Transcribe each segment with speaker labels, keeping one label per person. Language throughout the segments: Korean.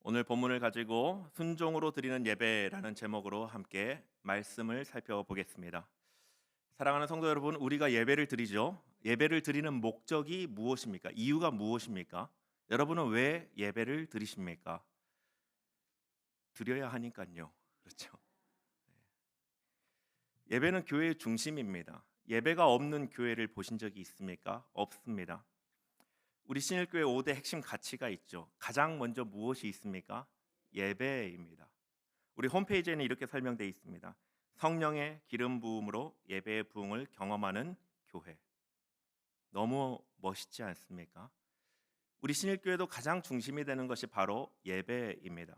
Speaker 1: 오늘 본문을 가지고 순종으로 드리는 예배라는 제목으로 함께 말씀을 살펴보겠습니다. 사랑하는 성도 여러분, 우리가 예배를 드리죠. 예배를 드리는 목적이 무엇입니까? 이유가 무엇입니까? 여러분은 왜 예배를 드리십니까? 드려야 하니까요. 그렇죠. 예배는 교회의 중심입니다. 예배가 없는 교회를 보신 적이 있습니까? 없습니다. 우리 신일교회 5대 핵심 가치가 있죠. 가장 먼저 무엇이 있습니까? 예배입니다. 우리 홈페이지에는 이렇게 설명되어 있습니다. 성령의 기름 부음으로 예배의 부흥을 경험하는 교회. 너무 멋있지 않습니까? 우리 신일교회도 가장 중심이 되는 것이 바로 예배입니다.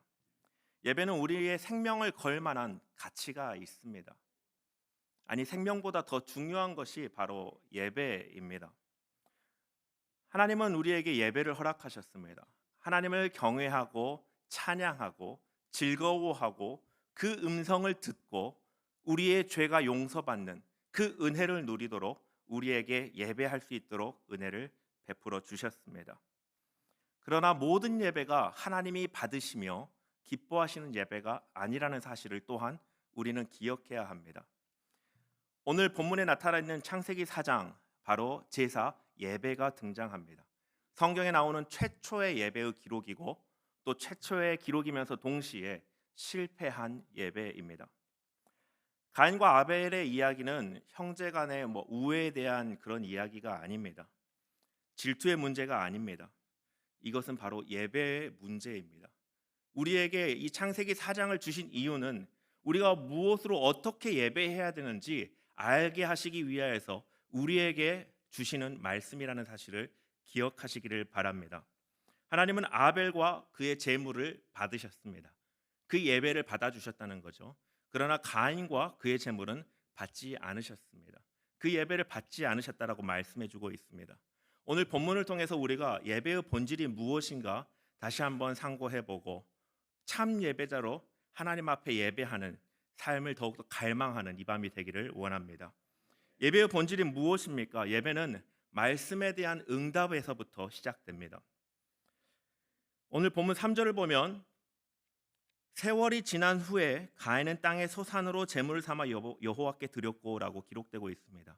Speaker 1: 예배는 우리의 생명을 걸 만한 가치가 있습니다. 아니, 생명보다 더 중요한 것이 바로 예배입니다. 하나님은 우리에게 예배를 허락하셨습니다. 하나님을 경외하고 찬양하고 즐거워하고 그 음성을 듣고 우리의 죄가 용서받는 그 은혜를 누리도록 우리에게 예배할 수 있도록 은혜를 베풀어 주셨습니다. 그러나 모든 예배가 하나님이 받으시며 기뻐하시는 예배가 아니라는 사실을 또한 우리는 기억해야 합니다. 오늘 본문에 나타나 있는 창세기 4장, 바로 제사 예배가 등장합니다. 성경에 나오는 최초의 예배의 기록이고 또 최초의 기록이면서 동시에 실패한 예배입니다. 가인과 아벨의 이야기는 형제 간의 우애에 대한 그런 이야기가 아닙니다. 질투의 문제가 아닙니다. 이것은 바로 예배의 문제입니다. 우리에게 이 창세기 4장을 주신 이유는 우리가 무엇으로 어떻게 예배해야 되는지 알게 하시기 위하여서 우리에게 주시는 말씀이라는 사실을 기억하시기를 바랍니다. 하나님은 아벨과 그의 제물을 받으셨습니다. 그 예배를 받아주셨다는 거죠. 그러나 가인과 그의 제물은 받지 않으셨습니다. 그 예배를 받지 않으셨다라고 말씀해주고 있습니다. 오늘 본문을 통해서 우리가 예배의 본질이 무엇인가 다시 한번 상고해보고 참 예배자로 하나님 앞에 예배하는 삶을 더욱더 갈망하는 이 밤이 되기를 원합니다. 예배의 본질이 무엇입니까? 예배는 말씀에 대한 응답에서부터 시작됩니다. 오늘 본문 3절을 보면 세월이 지난 후에 가인은 땅의 소산으로 제물을 삼아 여호와께 드렸고라고 기록되고 있습니다.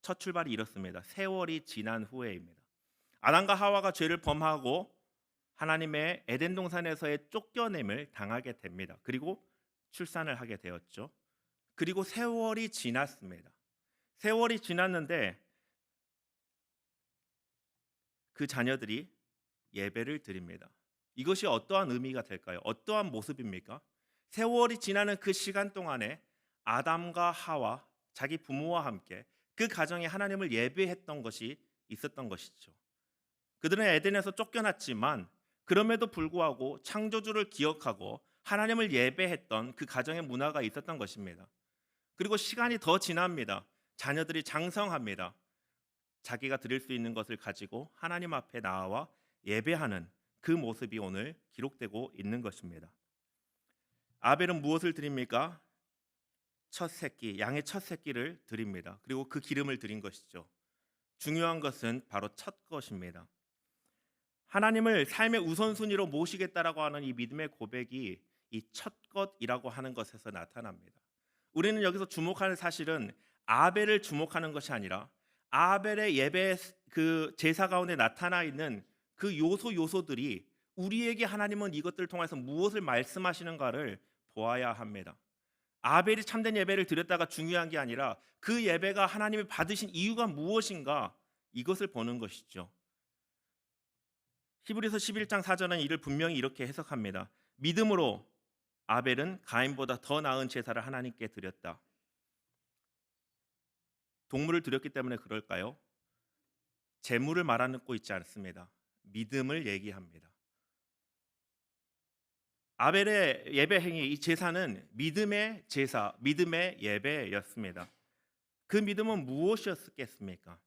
Speaker 1: 첫 출발이 이렇습니다. 세월이 지난 후에입니다. 아담과 하와가 죄를 범하고 하나님의 에덴 동산에서의 쫓겨냄을 당하게 됩니다. 그리고 출산을 하게 되었죠. 그리고 세월이 지났습니다. 세월이 지났는데 그 자녀들이 예배를 드립니다. 이것이 어떠한 의미가 될까요? 어떠한 모습입니까? 세월이 지나는 그 시간 동안에 아담과 하와 자기 부모와 함께 그 가정에 하나님을 예배했던 것이 있었던 것이죠. 그들은 에덴에서 쫓겨났지만 그럼에도 불구하고 창조주를 기억하고 하나님을 예배했던 그 가정의 문화가 있었던 것입니다. 그리고 시간이 더 지납니다. 자녀들이 장성합니다. 자기가 드릴 수 있는 것을 가지고 하나님 앞에 나와 예배하는 그 모습이 오늘 기록되고 있는 것입니다. 아벨은 무엇을 드립니까? 첫 새끼, 양의 첫 새끼를 드립니다. 그리고 그 기름을 드린 것이죠. 중요한 것은 바로 첫 것입니다. 하나님을 삶의 우선순위로 모시겠다라고 하는 이 믿음의 고백이 이 첫 것이라고 하는 것에서 나타납니다. 우리는 여기서 주목하는 사실은 아벨을 주목하는 것이 아니라 아벨의 예배 그 제사 가운데 나타나 있는 그 요소들이 우리에게 하나님은 이것들을 통해서 무엇을 말씀하시는가를 보아야 합니다. 아벨이 참된 예배를 드렸다가 중요한 게 아니라 그 예배가 하나님이 받으신 이유가 무엇인가 이것을 보는 것이죠. 히브리서 11장 4절은 이를 분명히 이렇게 해석합니다. 믿음으로 아벨은 가인보다 더 나은 제사를 하나님께 드렸다. 동물을 드렸기 때문에 그럴까요? 제물을 말하고 있지 않습니다. 믿음을 얘기합니다. 아벨의 예배 행위, 이 제사는 믿음의 제사, 믿음의 예배였습니다. 그 믿음은 무엇이었겠습니까?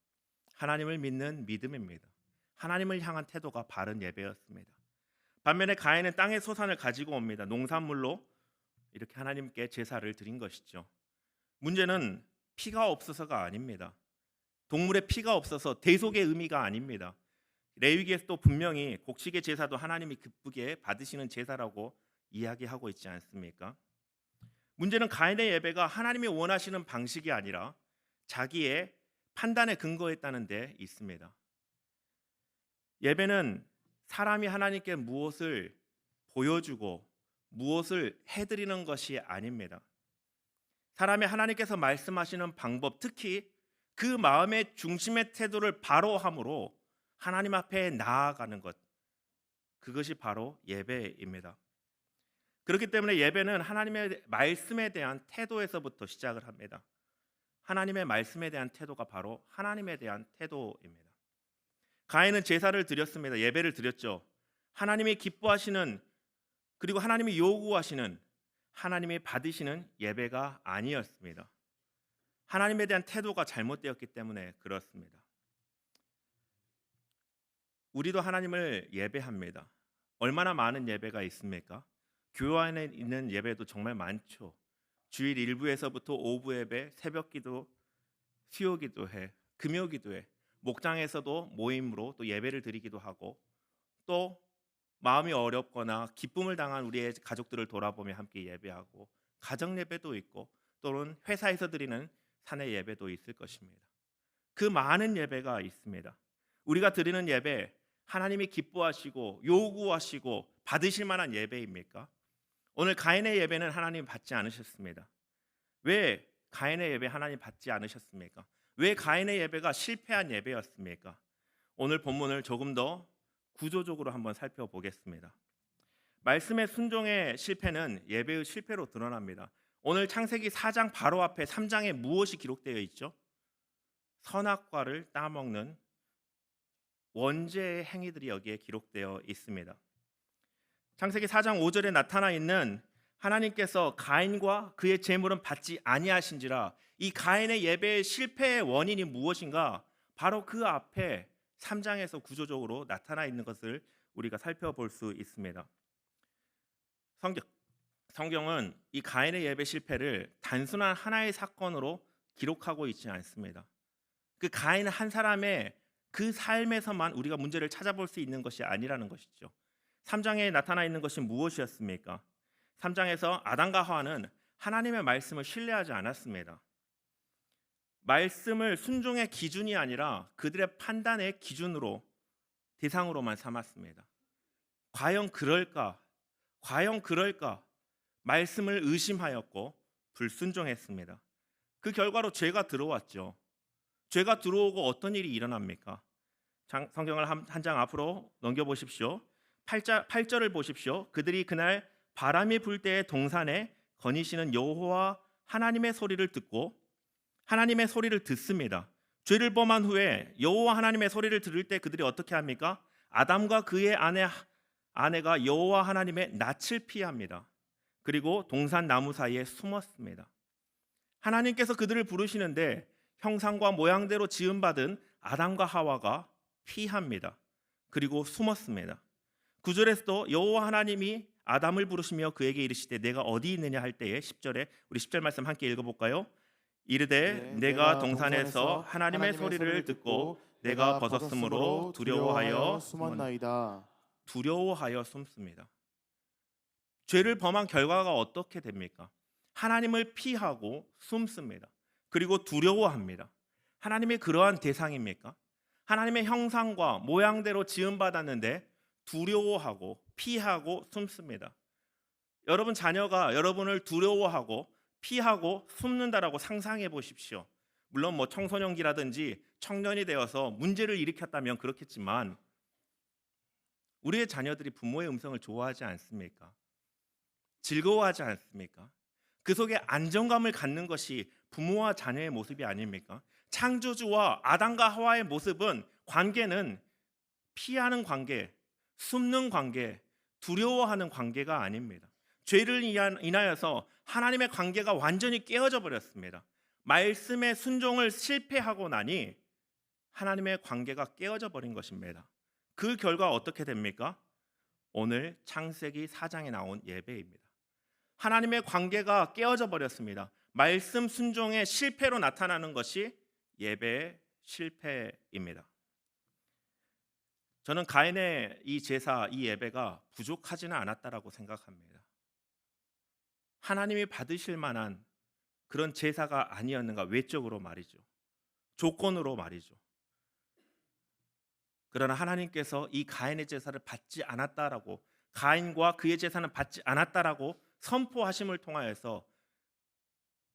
Speaker 1: 하나님을 믿는 믿음입니다. 하나님을 향한 태도가 바른 예배였습니다. 반면에 가인은 땅의 소산을 가지고 옵니다. 농산물로 이렇게 하나님께 제사를 드린 것이죠. 문제는 피가 없어서가 아닙니다. 동물의 피가 없어서 대속의 의미가 아닙니다. 레위기에서도 분명히 곡식의 제사도 하나님이 기쁘게 받으시는 제사라고 이야기하고 있지 않습니까? 문제는 가인의 예배가 하나님이 원하시는 방식이 아니라 자기의 판단에 근거했다는 데 있습니다. 예배는 사람이 하나님께 무엇을 보여주고 무엇을 해드리는 것이 아닙니다. 사람이 하나님께서 말씀하시는 방법, 특히 그 마음의 중심의 태도를 바로 함으로 하나님 앞에 나아가는 것, 그것이 바로 예배입니다. 그렇기 때문에 예배는 하나님의 말씀에 대한 태도에서부터 시작을 합니다. 하나님의 말씀에 대한 태도가 바로 하나님에 대한 태도입니다. 가인은 제사를 드렸습니다. 예배를 드렸죠. 하나님이 기뻐하시는, 그리고 하나님이 요구하시는, 하나님이 받으시는 예배가 아니었습니다. 하나님에 대한 태도가 잘못되었기 때문에 그렇습니다. 우리도 하나님을 예배합니다. 얼마나 많은 예배가 있습니까? 교회 안에 있는 예배도 정말 많죠. 주일 일부에서부터 오후 예배, 새벽 기도, 수요 기도회, 금요 기도회, 목장에서도 모임으로 또 예배를 드리기도 하고, 또 마음이 어렵거나 기쁨을 당한 우리의 가족들을 돌아보며 함께 예배하고, 가정 예배도 있고, 또는 회사에서 드리는 사내 예배도 있을 것입니다. 그 많은 예배가 있습니다. 우리가 드리는 예배, 하나님이 기뻐하시고 요구하시고 받으실 만한 예배입니까? 오늘 가인의 예배는 하나님 받지 않으셨습니다. 왜 가인의 예배 하나님 받지 않으셨습니까? 왜 가인의 예배가 실패한 예배였습니까? 오늘 본문을 조금 더 구조적으로 한번 살펴보겠습니다. 말씀의 순종의 실패는 예배의 실패로 드러납니다. 오늘 창세기 4장 바로 앞에 3장에 무엇이 기록되어 있죠? 선악과를 따먹는 원죄의 행위들이 여기에 기록되어 있습니다. 창세기 4장 5절에 나타나 있는 하나님께서 가인과 그의 제물은 받지 아니하신지라, 이 가인의 예배의 실패의 원인이 무엇인가? 바로 그 앞에 3장에서 구조적으로 나타나 있는 것을 우리가 살펴볼 수 있습니다. 성경은 이 가인의 예배 실패를 단순한 하나의 사건으로 기록하고 있지 않습니다. 그 가인 한 사람의 그 삶에서만 우리가 문제를 찾아볼 수 있는 것이 아니라는 것이죠. 3장에 나타나 있는 것이 무엇이었습니까? 3장에서 아담과 하와는 하나님의 말씀을 신뢰하지 않았습니다. 말씀을 순종의 기준이 아니라 그들의 판단의 기준으로, 대상으로만 삼았습니다. 과연 그럴까? 과연 그럴까? 말씀을 의심하였고 불순종했습니다. 그 결과로 죄가 들어왔죠. 죄가 들어오고 어떤 일이 일어납니까? 성경을 한 장 앞으로 넘겨보십시오. 8절을 보십시오. 그들이 그날 바람이 불 때에 동산에 거니시는 여호와 하나님의 소리를 듣고, 하나님의 소리를 듣습니다. 죄를 범한 후에 여호와 하나님의 소리를 들을 때 그들이 어떻게 합니까? 아담과 그의 아내가 여호와 하나님의 낯을 피합니다. 그리고 동산 나무 사이에 숨었습니다. 하나님께서 그들을 부르시는데 형상과 모양대로 지음받은 아담과 하와가 피합니다. 그리고 숨었습니다. 9절에서도 여호와 하나님이 아담을 부르시며 그에게 이르시되 내가 어디 있느냐 할 때에 10절에 우리 10절 말씀 함께 읽어볼까요? 이르되 내가 동산에서 하나님의 소리를 듣고 내가 벗었으므로 두려워하여 숨었나이다. 두려워하여 숨습니다. 죄를 범한 결과가 어떻게 됩니까? 하나님을 피하고 숨습니다. 그리고 두려워합니다. 하나님이 그러한 대상입니까? 하나님의 형상과 모양대로 지음받았는데 두려워하고 피하고 숨습니다. 여러분 자녀가 여러분을 두려워하고 피하고 숨는다라고 상상해 보십시오. 물론 청소년기라든지 청년이 되어서 문제를 일으켰다면 그렇겠지만, 우리의 자녀들이 부모의 음성을 좋아하지 않습니까? 즐거워하지 않습니까? 그 속에 안정감을 갖는 것이 부모와 자녀의 모습이 아닙니까? 창조주와 아담과 하와의 모습은, 관계는 피하는 관계, 숨는 관계, 두려워하는 관계가 아닙니다. 죄를 인하여서 하나님의 관계가 완전히 깨어져 버렸습니다. 말씀의 순종을 실패하고 나니 하나님의 관계가 깨어져 버린 것입니다. 그 결과 어떻게 됩니까? 오늘 창세기 4장에 나온 예배입니다. 하나님의 관계가 깨어져 버렸습니다. 말씀 순종의 실패로 나타나는 것이 예배의 실패입니다. 저는 가인의 이 제사, 이 예배가 부족하지는 않았다라고 생각합니다. 하나님이 받으실 만한 그런 제사가 아니었는가, 외적으로 말이죠. 조건으로 말이죠. 그러나 하나님께서 이 가인의 제사를 받지 않았다라고, 가인과 그의 제사는 받지 않았다라고 선포하심을 통하여서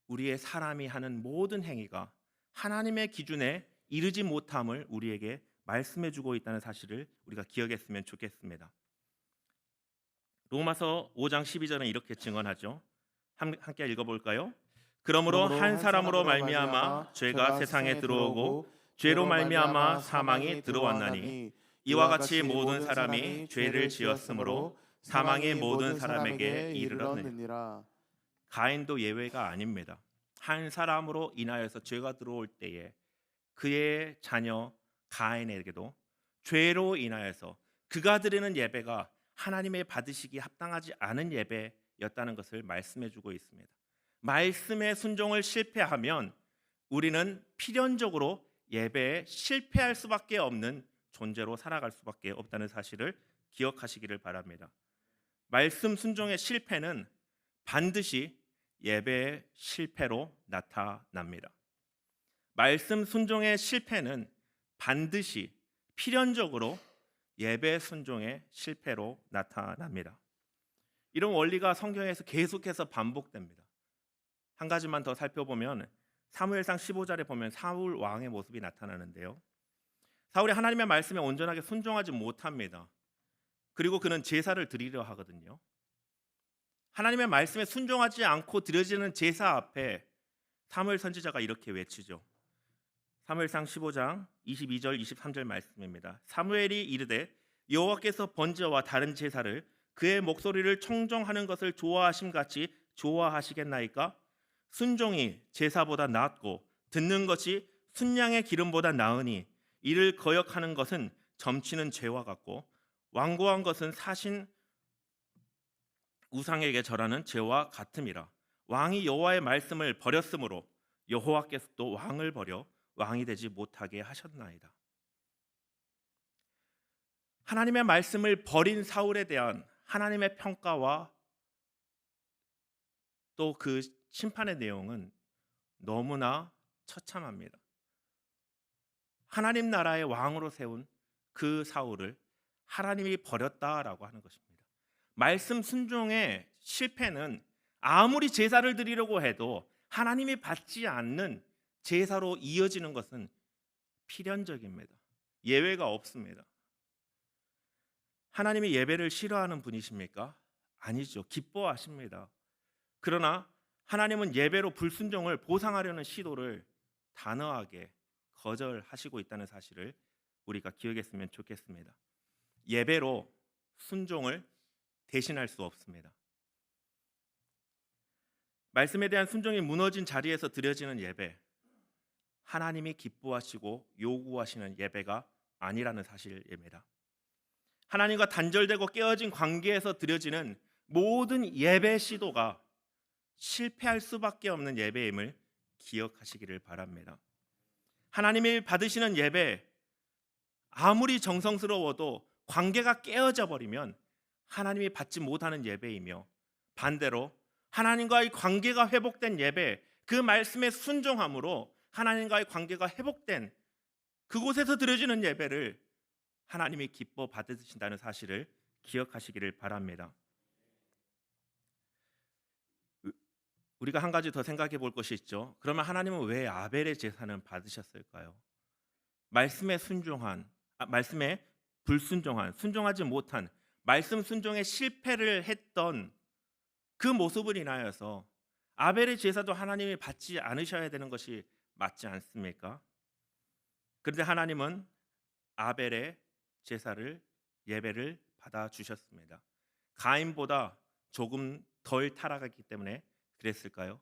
Speaker 1: 우리의 사람이 하는 모든 행위가 하나님의 기준에 이르지 못함을 우리에게 말씀해 주고 있다는 사실을 우리가 기억했으면 좋겠습니다. 로마서 5장 12절은 이렇게 증언하죠. 함께 읽어볼까요? 그러므로 한 사람으로 말미암아 죄가 세상에 들어오고 죄로 말미암아 사망이 들어왔나니 이와 같이 모든 사람이 죄를 지었으므로 사망이 모든 사람에게 이르렀느니라. 가인도 예외가 아닙니다. 한 사람으로 인하여서 죄가 들어올 때에 그의 자녀 가인에게도 죄로 인하여서 그가 드리는 예배가 하나님의 받으시기 합당하지 않은 예배였다는 것을 말씀해 주고 있습니다. 말씀의 순종을 실패하면 우리는 필연적으로 예배에 실패할 수밖에 없는 존재로 살아갈 수밖에 없다는 사실을 기억하시기를 바랍니다. 말씀 순종의 실패는 반드시 예배의 실패로 나타납니다. 말씀 순종의 실패는 반드시 필연적으로 예배 순종의 실패로 나타납니다. 이런 원리가 성경에서 계속해서 반복됩니다. 한 가지만 더 살펴보면 사무엘상 15절에 보면 사울 왕의 모습이 나타나는데요. 사울이 하나님의 말씀에 온전하게 순종하지 못합니다. 그리고 그는 제사를 드리려 하거든요. 하나님의 말씀에 순종하지 않고 드려지는 제사 앞에 사무엘 선지자가 이렇게 외치죠. 사무엘상 15장 22절 23절 말씀입니다. 사무엘이 이르되 여호와께서 번제와 다른 제사를 그의 목소리를 청정하는 것을 좋아하심 같이 좋아하시겠나이까? 순종이 제사보다 낫고 듣는 것이 순양의 기름보다 나으니 이를 거역하는 것은 점치는 죄와 같고 완고한 것은 사신 우상에게 절하는 죄와 같음이라. 왕이 여호와의 말씀을 버렸으므로 여호와께서 또 왕을 버려 왕이 되지 못하게 하셨나이다. 하나님의 말씀을 버린 사울에 대한 하나님의 평가와 또 그 심판의 내용은 너무나 처참합니다. 하나님 나라의 왕으로 세운 그 사울을 하나님이 버렸다라고 하는 것입니다. 말씀 순종의 실패는 아무리 제사를 드리려고 해도 하나님이 받지 않는 제사로 이어지는 것은 필연적입니다. 예외가 없습니다. 하나님이 예배를 싫어하는 분이십니까? 아니죠. 기뻐하십니다. 그러나 하나님은 예배로 불순종을 보상하려는 시도를 단호하게 거절하시고 있다는 사실을 우리가 기억했으면 좋겠습니다. 예배로 순종을 대신할 수 없습니다. 말씀에 대한 순종이 무너진 자리에서 드려지는 예배, 하나님이 기뻐하시고 요구하시는 예배가 아니라는 사실입니다. 하나님과 단절되고 깨어진 관계에서 드려지는 모든 예배 시도가 실패할 수밖에 없는 예배임을 기억하시기를 바랍니다. 하나님이 받으시는 예배, 아무리 정성스러워도 관계가 깨어져 버리면 하나님이 받지 못하는 예배이며, 반대로 하나님과의 관계가 회복된 예배, 그 말씀에 순종함으로 하나님과의 관계가 회복된 그곳에서 드려지는 예배를 하나님이 기뻐 받으신다는 사실을 기억하시기를 바랍니다. 우리가 한 가지 더 생각해 볼 것이 있죠. 그러면 하나님은 왜 아벨의 제사는 받으셨을까요? 말씀에 불순종한, 순종하지 못한, 말씀 순종에 실패를 했던 그 모습을 인하여서 아벨의 제사도 하나님이 받지 않으셔야 되는 것이 맞지 않습니까? 그런데 하나님은 아벨의 제사를, 예배를 받아 주셨습니다. 가인보다 조금 덜 타락했기 때문에 그랬을까요?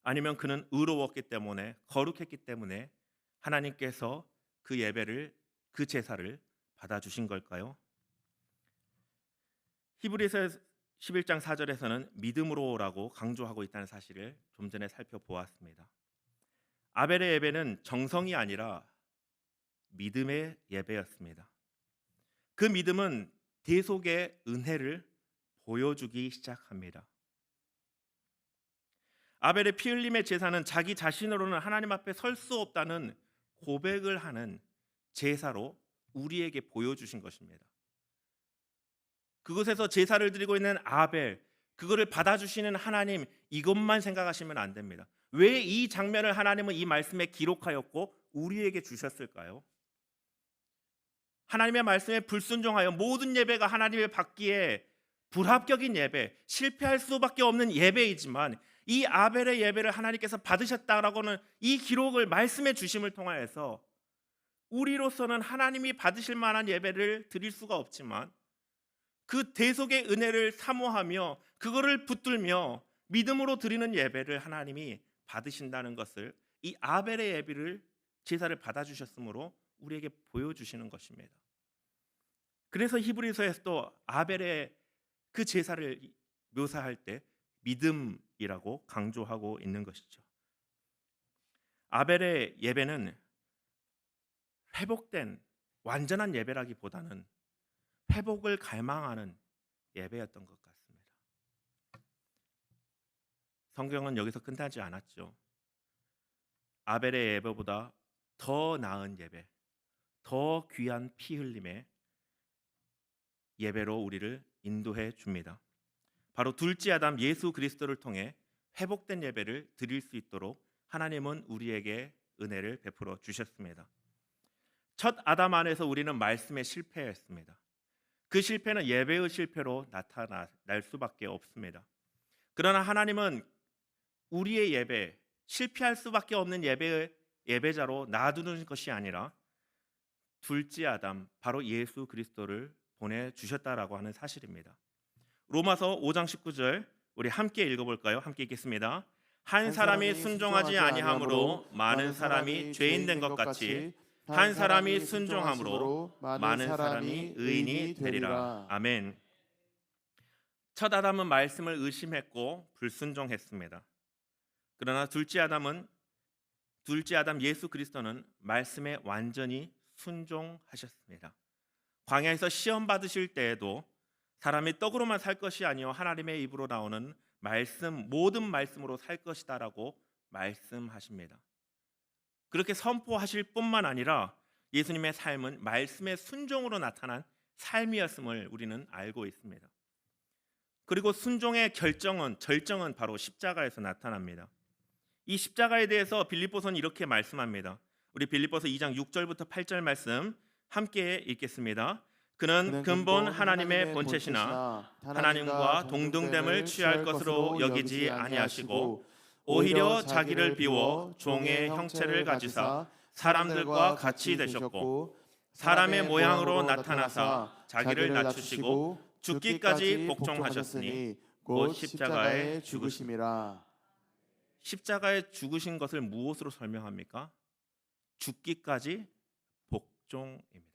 Speaker 1: 아니면 그는 의로웠기 때문에, 거룩했기 때문에 하나님께서 그 예배를, 그 제사를 받아 주신 걸까요? 히브리서 11장 4절에서는 믿음으로라고 강조하고 있다는 사실을 좀 전에 살펴보았습니다. 아벨의 예배는 정성이 아니라 믿음의 예배였습니다. 그 믿음은 대속의 은혜를 보여주기 시작합니다. 아벨의 피 흘림의 제사는 자기 자신으로는 하나님 앞에 설 수 없다는 고백을 하는 제사로 우리에게 보여주신 것입니다. 그곳에서 제사를 드리고 있는 아벨, 그거를 받아주시는 하나님, 이것만 생각하시면 안 됩니다. 왜 이 장면을 하나님은 이 말씀에 기록하였고 우리에게 주셨을까요? 하나님의 말씀에 불순종하여 모든 예배가 하나님의 받기에 불합격인 예배, 실패할 수밖에 없는 예배이지만 이 아벨의 예배를 하나님께서 받으셨다라고는 이 기록을 말씀해 주심을 통하여서 우리로서는 하나님이 받으실 만한 예배를 드릴 수가 없지만 그 대속의 은혜를 사모하며 그거를 붙들며 믿음으로 드리는 예배를 하나님이 받으신다는 것을 이 아벨의 예배를 제사를 받아주셨으므로 우리에게 보여주시는 것입니다. 그래서 히브리서에서도 아벨의 그 제사를 묘사할 때 믿음이라고 강조하고 있는 것이죠. 아벨의 예배는 회복된 완전한 예배라기보다는 회복을 갈망하는 예배였던 것 같습니다. 성경은 여기서 끝나지 않았죠. 아벨의 예배보다 더 나은 예배, 더 귀한 피 흘림의 예배로 우리를 인도해 줍니다. 바로 둘째 아담 예수 그리스도를 통해 회복된 예배를 드릴 수 있도록 하나님은 우리에게 은혜를 베풀어 주셨습니다. 첫 아담 안에서 우리는 말씀에 실패했습니다. 그 실패는 예배의 실패로 나타날 수밖에 없습니다. 그러나 하나님은 우리의 예배, 실패할 수밖에 없는 예배자로 놔두는 것이 아니라 둘째 아담, 바로 예수 그리스도를 보내주셨다라고 하는 사실입니다. 로마서 5장 19절 우리 함께 읽어볼까요? 함께 읽겠습니다. 한 사람이 순종하지 아니함으로 많은 사람이 죄인 된 것 같이 한 사람이 순종함으로 많은 사람이 의인이 되리라. 아멘. 첫 아담은 말씀을 의심했고 불순종했습니다. 그러나 둘째 아담 예수 그리스도는 말씀에 완전히 순종하셨습니다. 광야에서 시험 받으실 때에도 사람이 떡으로만 살 것이 아니요 하나님의 입으로 나오는 말씀, 모든 말씀으로 살 것이다라고 말씀하십니다. 그렇게 선포하실 뿐만 아니라 예수님의 삶은 말씀의 순종으로 나타난 삶이었음을 우리는 알고 있습니다. 그리고 순종의 절정은 바로 십자가에서 나타납니다. 이 십자가에 대해서 빌립보서는 이렇게 말씀합니다. 우리 빌립보서 2장 6절부터 8절 말씀 함께 읽겠습니다. 그는 근본 하나님의 본체시나 하나님과 동등됨을 취할 것으로 여기지 아니하시고 오히려 자기를 비워 종의 형체를 가지사 사람들과 같이 되셨고 사람의 모양으로 나타나사 자기를 낮추시고 죽기까지 복종하셨으니 곧 십자가에 죽으심이라. 십자가에 죽으신 것을 무엇으로 설명합니까? 죽기까지 복종입니다.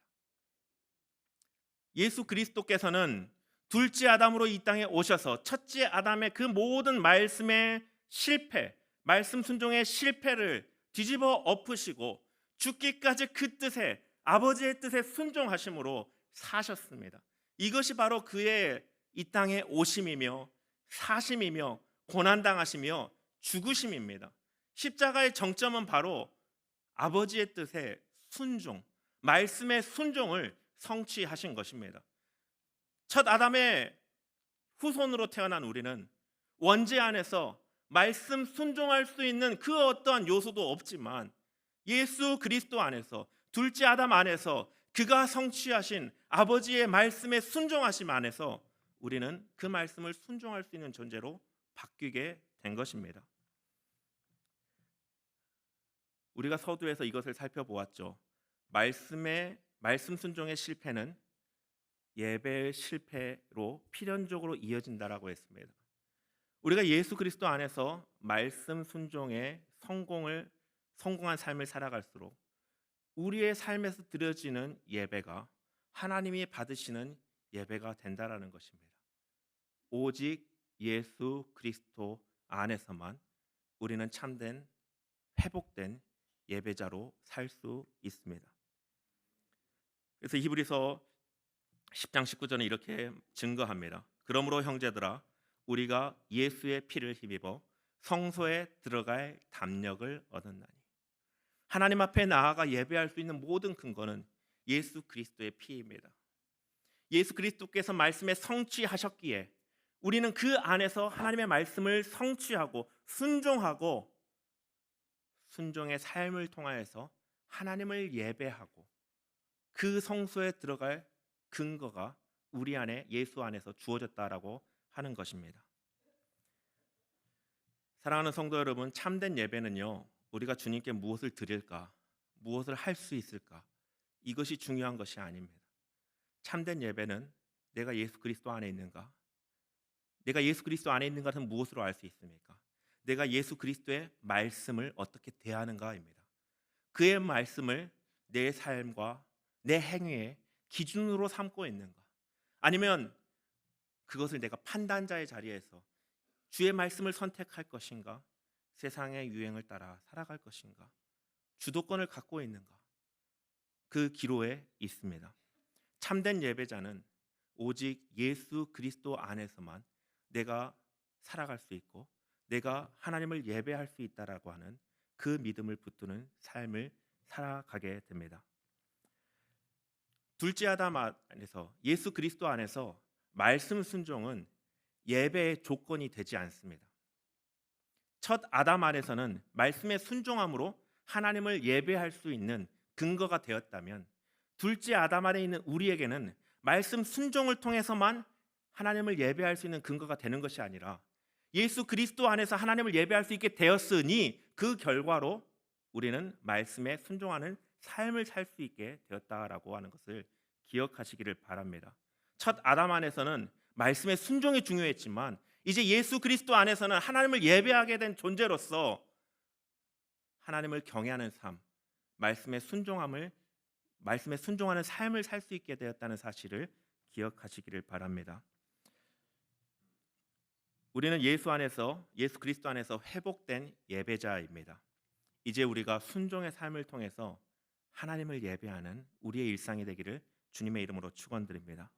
Speaker 1: 예수 그리스도께서는 둘째 아담으로 이 땅에 오셔서 첫째 아담의 그 모든 말씀의 실패, 말씀 순종의 실패를 뒤집어 엎으시고 죽기까지 그 뜻에 아버지의 뜻에 순종하심으로 사셨습니다. 이것이 바로 그의 이 땅에 오심이며 사심이며 고난당하시며 죽으심입니다. 십자가의 정점은 바로 아버지의 뜻에 순종, 말씀의 순종을 성취하신 것입니다. 첫 아담의 후손으로 태어난 우리는 원죄 안에서 말씀 순종할 수 있는 그 어떠한 요소도 없지만 예수 그리스도 안에서 둘째 아담 안에서 그가 성취하신 아버지의 말씀에 순종하심 안에서 우리는 그 말씀을 순종할 수 있는 존재로 바뀌게 된 것입니다. 우리가 서두에서 이것을 살펴보았죠. 말씀 순종의 실패는 예배의 실패로 필연적으로 이어진다라고 했습니다. 우리가 예수 그리스도 안에서 말씀 순종의 성공한 삶을 살아갈수록 우리의 삶에서 드려지는 예배가 하나님이 받으시는 예배가 된다라는 것입니다. 오직 예수 그리스도 안에서만 우리는 참된 회복된 예배자로 살 수 있습니다. 그래서 히브리서 10장 19절은 이렇게 증거합니다. 그러므로 형제들아 우리가 예수의 피를 힘입어 성소에 들어갈 담력을 얻었나니. 하나님 앞에 나아가 예배할 수 있는 모든 근거는 예수 그리스도의 피입니다. 예수 그리스도께서 말씀에 성취하셨기에 우리는 그 안에서 하나님의 말씀을 성취하고 순종하고 순종의 삶을 통하여서 하나님을 예배하고 그 성소에 들어갈 근거가 우리 안에 예수 안에서 주어졌다라고 하는 것입니다. 사랑하는 성도 여러분, 참된 예배는요, 우리가 주님께 무엇을 드릴까, 무엇을 할 수 있을까, 이것이 중요한 것이 아닙니다. 참된 예배는 내가 예수 그리스도 안에 있는가, 내가 예수 그리스도 안에 있는 것은 무엇으로 알 수 있습니까? 내가 예수 그리스도의 말씀을 어떻게 대하는가입니다. 그의 말씀을 내 삶과 내 행위의 기준으로 삼고 있는가? 아니면 그것을 내가 판단자의 자리에서 주의 말씀을 선택할 것인가? 세상의 유행을 따라 살아갈 것인가? 주도권을 갖고 있는가? 그 기로에 있습니다. 참된 예배자는 오직 예수 그리스도 안에서만 내가 살아갈 수 있고 내가 하나님을 예배할 수 있다라고 하는 그 믿음을 붙드는 삶을 살아가게 됩니다. 둘째 아담 안에서 예수 그리스도 안에서 말씀 순종은 예배의 조건이 되지 않습니다. 첫 아담 안에서는 말씀의 순종함으로 하나님을 예배할 수 있는 근거가 되었다면 둘째 아담 안에 있는 우리에게는 말씀 순종을 통해서만 하나님을 예배할 수 있는 근거가 되는 것이 아니라 예수 그리스도 안에서 하나님을 예배할 수 있게 되었으니 그 결과로 우리는 말씀에 순종하는 삶을 살 수 있게 되었다라고 하는 것을 기억하시기를 바랍니다. 첫 아담 안에서는 말씀의 순종이 중요했지만 이제 예수 그리스도 안에서는 하나님을 예배하게 된 존재로서 하나님을 경외하는 삶, 말씀에 순종하는 삶을 살 수 있게 되었다는 사실을 기억하시기를 바랍니다. 우리는 예수 그리스도 안에서 회복된 예배자입니다. 이제 우리가 순종의 삶을 통해서 하나님을 예배하는 우리의 일상이 되기를 주님의 이름으로 축원드립니다.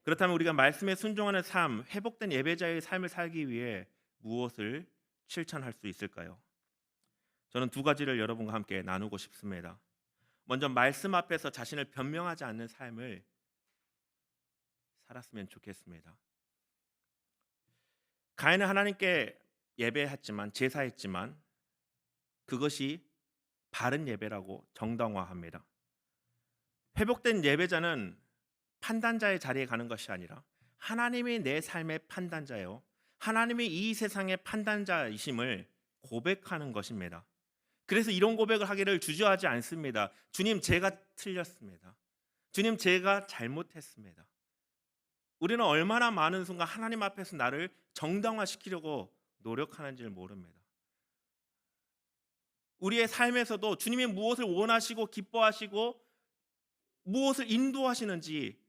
Speaker 1: 그렇다면 우리가 말씀에 순종하는 삶, 회복된 예배자의 삶을 살기 위해 무엇을 실천할 수 있을까요? 저는 두 가지를 여러분과 함께 나누고 싶습니다. 먼저 말씀 앞에서 자신을 변명하지 않는 삶을 살았으면 좋겠습니다. 가인은 하나님께 예배했지만 제사했지만 그것이 바른 예배라고 정당화합니다. 회복된 예배자는 판단자의 자리에 가는 것이 아니라 하나님이 내 삶의 판단자요, 하나님이 이 세상의 판단자이심을 고백하는 것입니다. 그래서 이런 고백을 하기를 주저하지 않습니다. 주님, 제가 틀렸습니다. 주님, 제가 잘못했습니다. 우리는 얼마나 많은 순간 하나님 앞에서 나를 정당화시키려고 노력하는지를 모릅니다. 우리의 삶에서도 주님이 무엇을 원하시고 기뻐하시고 무엇을 인도하시는지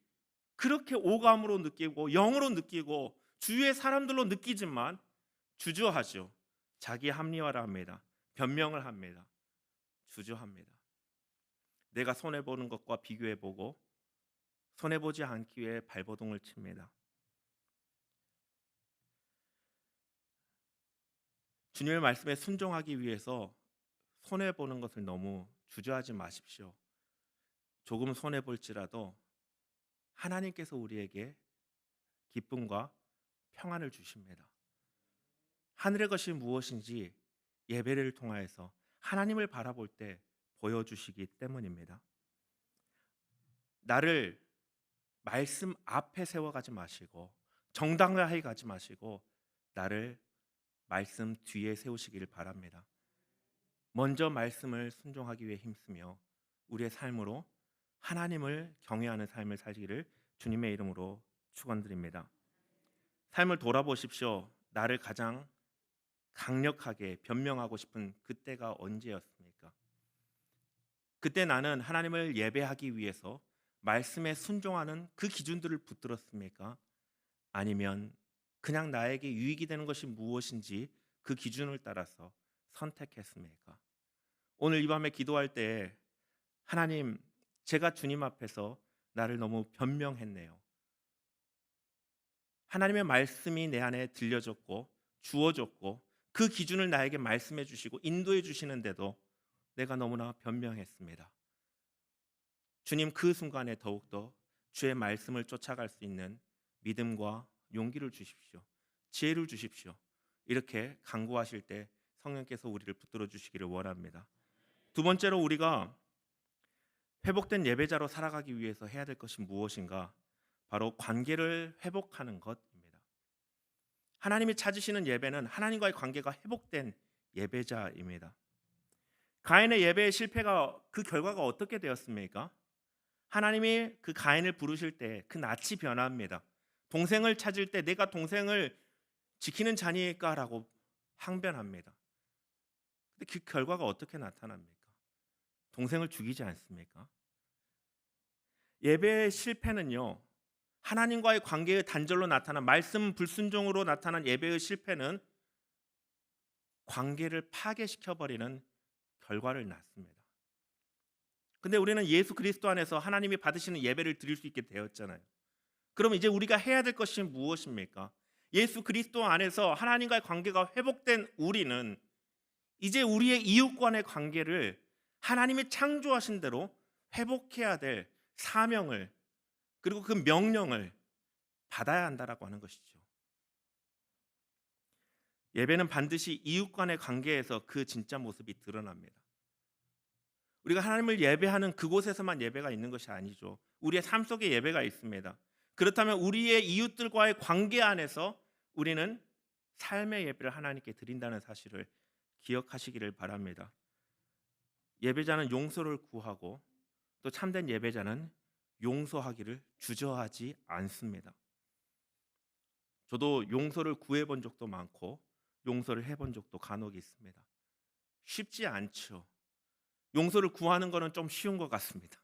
Speaker 1: 그렇게 오감으로 느끼고 영으로 느끼고 주위의 사람들로 느끼지만 주저하죠. 자기 합리화를 합니다. 변명을 합니다. 주저합니다. 내가 손해보는 것과 비교해보고 손해보지 않기 위해 발버둥을 칩니다. 주님의 말씀에 순종하기 위해서 손해보는 것을 너무 주저하지 마십시오. 조금 손해볼지라도 하나님께서 우리에게 기쁨과 평안을 주십니다. 하늘의 것이 무엇인지 예배를 통하여서 하나님을 바라볼 때 보여주시기 때문입니다. 나를 말씀 앞에 세워가지 마시고 정당하게 가지 마시고 나를 말씀 뒤에 세우시기를 바랍니다. 먼저 말씀을 순종하기 위해 힘쓰며 우리의 삶으로 하나님을 경외하는 삶을 살기를 주님의 이름으로 축원드립니다. 삶을 돌아보십시오. 나를 가장 강력하게 변명하고 싶은 그때가 언제였습니까? 그때 나는 하나님을 예배하기 위해서 말씀에 순종하는 그 기준들을 붙들었습니까? 아니면 그냥 나에게 유익이 되는 것이 무엇인지 그 기준을 따라서 선택했습니까? 오늘 이 밤에 기도할 때 하나님, 제가 주님 앞에서 나를 너무 변명했네요. 하나님의 말씀이 내 안에 들려졌고 주어졌고 그 기준을 나에게 말씀해 주시고 인도해 주시는데도 내가 너무나 변명했습니다. 주님, 그 순간에 더욱더 주의 말씀을 쫓아갈 수 있는 믿음과 용기를 주십시오. 지혜를 주십시오. 이렇게 간구하실 때 성령께서 우리를 붙들어 주시기를 원합니다. 두 번째로 우리가 회복된 예배자로 살아가기 위해서 해야 될 것이 무엇인가? 바로 관계를 회복하는 것입니다. 하나님이 찾으시는 예배는 하나님과의 관계가 회복된 예배자입니다. 가인의 예배의 실패가 그 결과가 어떻게 되었습니까? 하나님이 그 가인을 부르실 때 그 낯이 변합니다. 동생을 찾을 때 내가 동생을 지키는 자니까라고 항변합니다. 근데 그 결과가 어떻게 나타납니까? 동생을 죽이지 않습니까? 예배의 실패는요, 하나님과의 관계의 단절로 나타난 말씀 불순종으로 나타난 예배의 실패는 관계를 파괴시켜 버리는 결과를 낳습니다. 근데 우리는 예수 그리스도 안에서 하나님이 받으시는 예배를 드릴 수 있게 되었잖아요. 그럼 이제 우리가 해야 될 것이 무엇입니까? 예수 그리스도 안에서 하나님과의 관계가 회복된 우리는 이제 우리의 이웃과의 관계를 하나님이 창조하신 대로 회복해야 될 사명을 그리고 그 명령을 받아야 한다라고 하는 것이죠. 예배는 반드시 이웃 간의 관계에서 그 진짜 모습이 드러납니다. 우리가 하나님을 예배하는 그곳에서만 예배가 있는 것이 아니죠. 우리의 삶 속에 예배가 있습니다. 그렇다면 우리의 이웃들과의 관계 안에서 우리는 삶의 예배를 하나님께 드린다는 사실을 기억하시기를 바랍니다. 예배자는 용서를 구하고 또 참된 예배자는 용서하기를 주저하지 않습니다. 저도 용서를 구해본 적도 많고 용서를 해본 적도 간혹 있습니다. 쉽지 않죠. 용서를 구하는 것은 좀 쉬운 것 같습니다.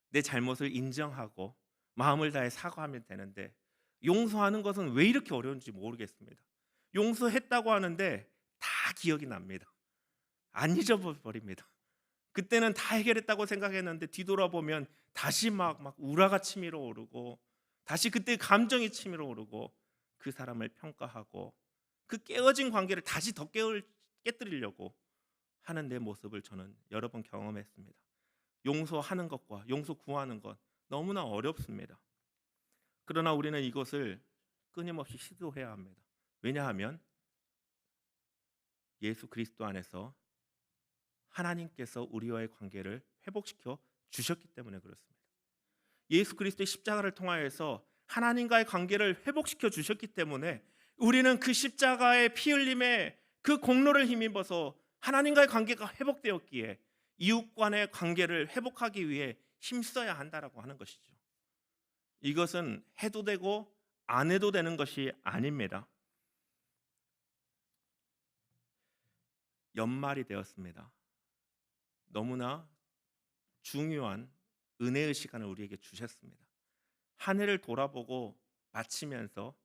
Speaker 1: 내 잘못을 인정하고 마음을 다해 사과하면 되는데 용서하는 것은 왜 이렇게 어려운지 모르겠습니다. 용서했다고 하는데 다 기억이 납니다. 안 잊어버립니다. 그때는 다 해결했다고 생각했는데 뒤돌아보면 다시 막 우라가 치밀어 오르고 다시 그때 감정이 치밀어 오르고 그 사람을 평가하고 그 깨어진 관계를 다시 더 깨뜨리려고 하는 내 모습을 저는 여러 번 경험했습니다. 용서하는 것과 용서 구하는 것 너무나 어렵습니다. 그러나 우리는 이것을 끊임없이 시도해야 합니다. 왜냐하면 예수 그리스도 안에서 하나님께서 우리와의 관계를 회복시켜 주셨기 때문에 그렇습니다. 예수 그리스도의 십자가를 통하여서 하나님과의 관계를 회복시켜 주셨기 때문에 우리는 그 십자가의 피 흘림에 그 공로를 힘입어서 하나님과의 관계가 회복되었기에 이웃 간의 관계를 회복하기 위해 힘써야 한다라고 하는 것이죠. 이것은 해도 되고 안 해도 되는 것이 아닙니다. 연말이 되었습니다. 너무나 중요한 은혜의 시간을 우리에게 주셨습니다. 한 해를 돌아보고 마치면서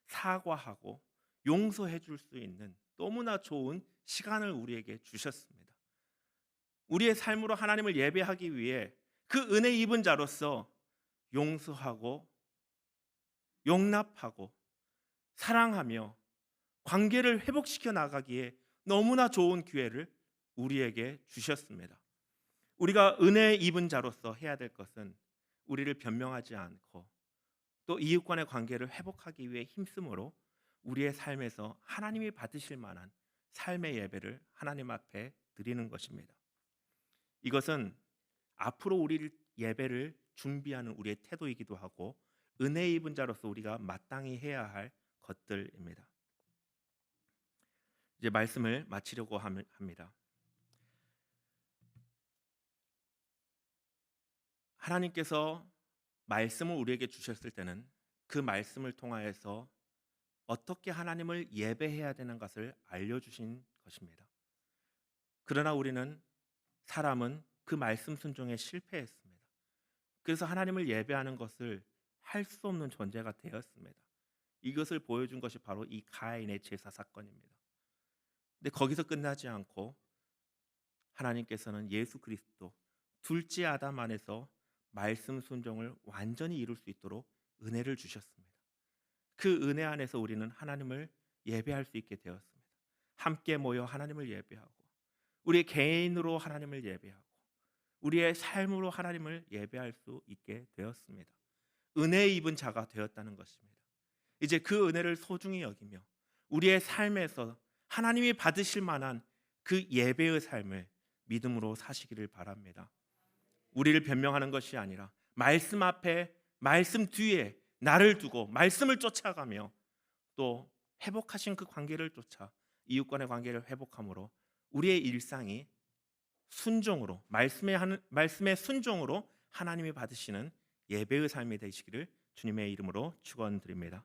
Speaker 1: 사과하고 용서해 줄 수 있는 너무나 좋은 시간을 우리에게 주셨습니다. 우리의 삶으로 하나님을 예배하기 위해 그 은혜 입은 자로서 용서하고 용납하고 사랑하며 관계를 회복시켜 나가기에 너무나 좋은 기회를 우리에게 주셨습니다. 우리가 은혜 입은 자로서 해야 될 것은 우리를 변명하지 않고 또 이웃 간의 관계를 회복하기 위해 힘쓰므로 우리의 삶에서 하나님이 받으실 만한 삶의 예배를 하나님 앞에 드리는 것입니다. 이것은 앞으로 우리 예배를 준비하는 우리의 태도이기도 하고 은혜 입은 자로서 우리가 마땅히 해야 할 것들입니다. 이제 말씀을 마치려고 합니다. 하나님께서 말씀을 우리에게 주셨을 때는 그 말씀을 통하여서 어떻게 하나님을 예배해야 되는 것을 알려주신 것입니다. 그러나 우리는 사람은 그 말씀 순종에 실패했습니다. 그래서 하나님을 예배하는 것을 할 수 없는 존재가 되었습니다. 이것을 보여준 것이 바로 이 가인의 제사 사건입니다. 근데 거기서 끝나지 않고 하나님께서는 예수 그리스도 둘째 아담 안에서 말씀 순종을 완전히 이룰 수 있도록 은혜를 주셨습니다. 그 은혜 안에서 우리는 하나님을 예배할 수 있게 되었습니다. 함께 모여 하나님을 예배하고 우리 개인으로 하나님을 예배하고 우리의 삶으로 하나님을 예배할 수 있게 되었습니다. 은혜 입은 자가 되었다는 것입니다. 이제 그 은혜를 소중히 여기며 우리의 삶에서 하나님이 받으실 만한 그 예배의 삶을 믿음으로 사시기를 바랍니다. 우리를 변명하는 것이 아니라 말씀 앞에 말씀 뒤에 나를 두고 말씀을 쫓아가며 또 회복하신 그 관계를 쫓아 이웃 간의 관계를 회복함으로 우리의 일상이 순종으로 말씀의 순종으로 하나님이 받으시는 예배의 삶이 되시기를 주님의 이름으로 축원드립니다.